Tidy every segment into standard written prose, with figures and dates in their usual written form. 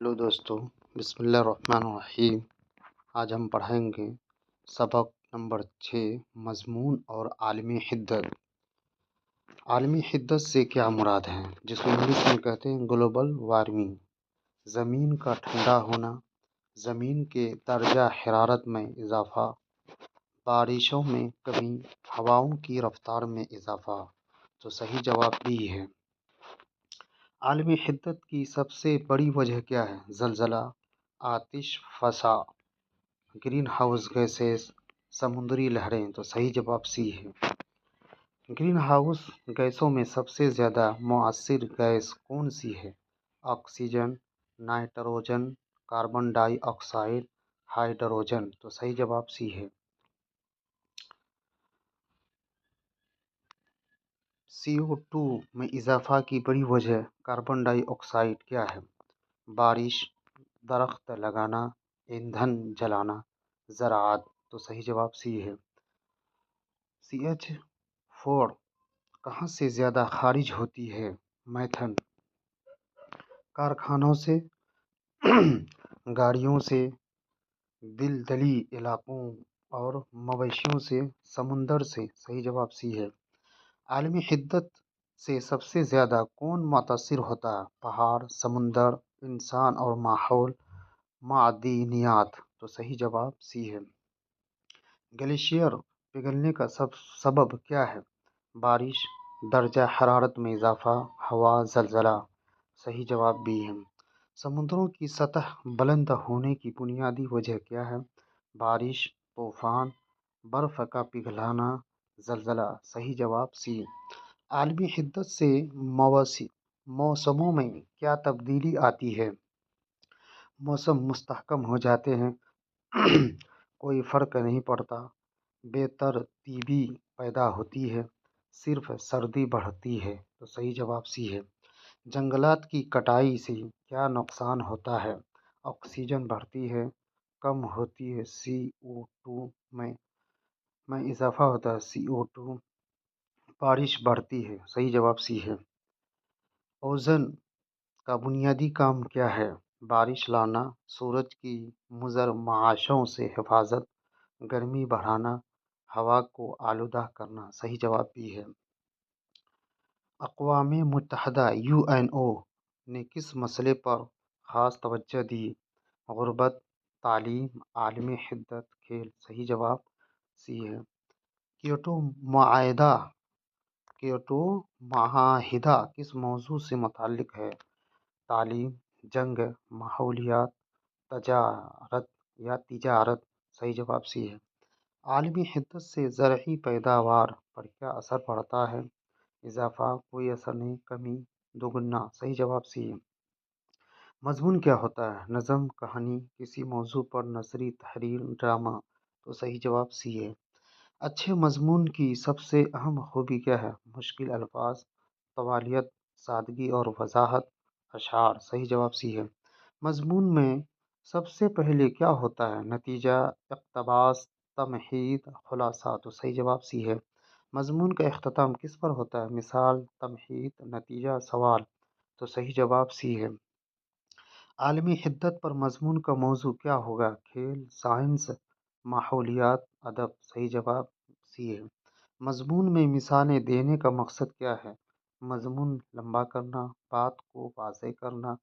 Hello दोस्तों, बिस्मिल्लाहिर्रहमानिर्रहीम। आज हम पढ़ेंगे सबक नंबर 6 मज़मून और आलमी हिद्दत। आलमी हिद्दत से क्या मुराद है, जिसको इंग्लिश में कहते हैं ग्लोबल वार्मिंग। ज़मीन का ठंडा होना, ज़मीन के दर्जा हरारत में इजाफ़ा, बारिशों में कमी, हवाओं की रफ्तार में इजाफ़ा। तो सही जवाब बी है। आलमी हिद्दत की सबसे बड़ी वजह क्या है? ज़लज़ला, आतिश फसा, ग्रीन हाउस गैसेस, समुद्री लहरें। तो सही जवाब सी है। ग्रीन हाउस गैसों में सबसे ज़्यादा मुअस्सिर गैस कौन सी है? Oxygen, nitrogen, carbon dioxide, hydrogen. तो सही जवाब सी है। CO2 में इजाफा की बड़ी वजह कार्बन डाइऑक्साइड क्या है? बारिश, दरख्त लगाना, ईंधन जलाना, ज़राअत। तो सही जवाब सी है। CH4 कहाँ से ज़्यादा खारिज होती है? मैथन, कारखानों से, गाड़ियों से, दलदली इलाकों और मवेशियों से, समुंदर से। सही जवाब सी है। आलमी हिद्दत से सबसे ज़्यादा कौन मुतासिर होता है? पहाड़, समुंदर, इंसान और माहौल, मादनियात। तो सही जवाब सी है। ग्लेशियर पिघलने का सबब क्या है? बारिश, दर्जा हरारत में इजाफा, हवा, ज़लज़ला। सही जवाब बी है। समुद्रों की सतह बुलंद होने की बुनियादी वजह क्या है? बारिश, तूफान, बर्फ़ का पिघलना, ज़लज़ला। सही जवाब सी। आलमी हिद्दत से मौसमों में क्या तब्दीली आती है? मौसम मुस्तहकम हो जाते हैं, कोई फ़र्क नहीं पड़ता, बेतरतीबी पैदा होती है, सिर्फ सर्दी बढ़ती है। तो सही जवाब सी है। जंगलात की कटाई से क्या नुकसान होता है? ऑक्सीजन बढ़ती है, कम होती है, CO2 में इजाफा होता है, CO2, बारिश बढ़ती है। सही जवाब सी है। ओज़ोन का बुनियादी काम क्या है? बारिश लाना, सूरज की मुज़रमाशों से हिफाजत, गर्मी बढ़ाना, हवा को आलूदा करना। सही जवाब भी है। अक़वाम मुत्तहदा UNO ने किस मसले पर ख़ास तवज्जो दी? ग़ुरबत, तालीम, आलमी हिद्दत, खेल। सही जवाब सी है। क्योटो मुआहिदा क्योटो मुआहिदा किस मौजू से मुताल्लिक़ है? तालीम, जंग, माहौलियात, तजारत या तिजारत। सही जवाब सी है। आलमी हिद्दत से ज़रई पैदावार पर क्या असर पड़ता है? इजाफा, कोई असर नहीं, कमी, दोगुना। सही जवाब सी है। मज़मून क्या होता है? नज़म, कहानी, किसी मौजू पर नसरी तहरीर, ड्रामा। तो सही जवाब सी है। अच्छे मज़मून की सबसे अहम खूबी क्या है? मुश्किल अल्फाज, तवालियत, सादगी और वजाहत, अशार। सही जवाब सी है। मज़मून में सबसे पहले क्या होता है? नतीजा, इक़्तिबास, तमहीद, खुलासा। तो सही जवाब सी है। मज़मून का इख्तिताम किस पर होता है? मिसाल, तमहीद, नतीजा, सवाल। तो सही जवाब सी है। आलमी हिद्दत पर मज़मून का मौजू क्या होगा? खेल, साइंस, माहौलियात, अदब। सही जवाब सी है। मज़मून में मिसालें देने का मकसद क्या है? मज़मून लंबा करना, बात को वाज़ेह करना,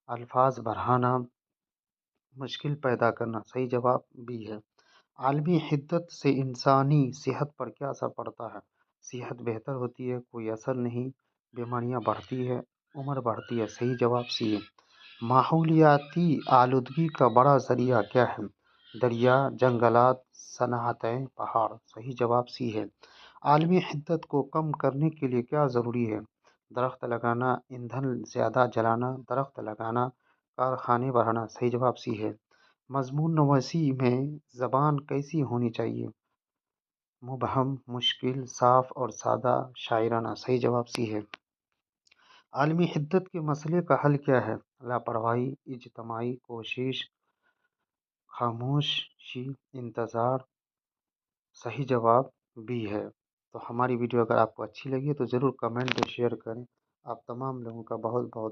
अल्फाज बढ़ाना, मुश्किल पैदा करना। सही जवाब भी है। आलमी हिद्दत से इंसानी सेहत पर क्या असर पड़ता है? सेहत बेहतर होती है, कोई असर नहीं, बीमारियां बढ़ती है, उम्र बढ़ती है। सही जवाब सी है। माहौलियाती आलूदगी का बड़ा ज़रिया क्या है? दरिया, जंगलात, सनअतें, पहाड़। सही जवाब सी है। आलमी हिद्दत को कम करने के लिए क्या ज़रूरी है? दरख्त लगाना, ईंधन ज़्यादा जलाना, दरख्त लगाना, कारखाने बढ़ाना। सही जवाब सी है। मज़मून नवसी में ज़बान कैसी होनी चाहिए? मुबहम, मुश्किल, साफ़ और सादा, शायराना। सही जवाब सी है। आलमी हिद्दत के मसले का हल क्या है? लापरवाही, इज्तिमाई कोशिश, खामोशी, इंतज़ार। सही जवाब बी है। तो हमारी वीडियो अगर आपको अच्छी लगी तो ज़रूर कमेंट और शेयर करें। आप तमाम लोगों का बहुत बहुत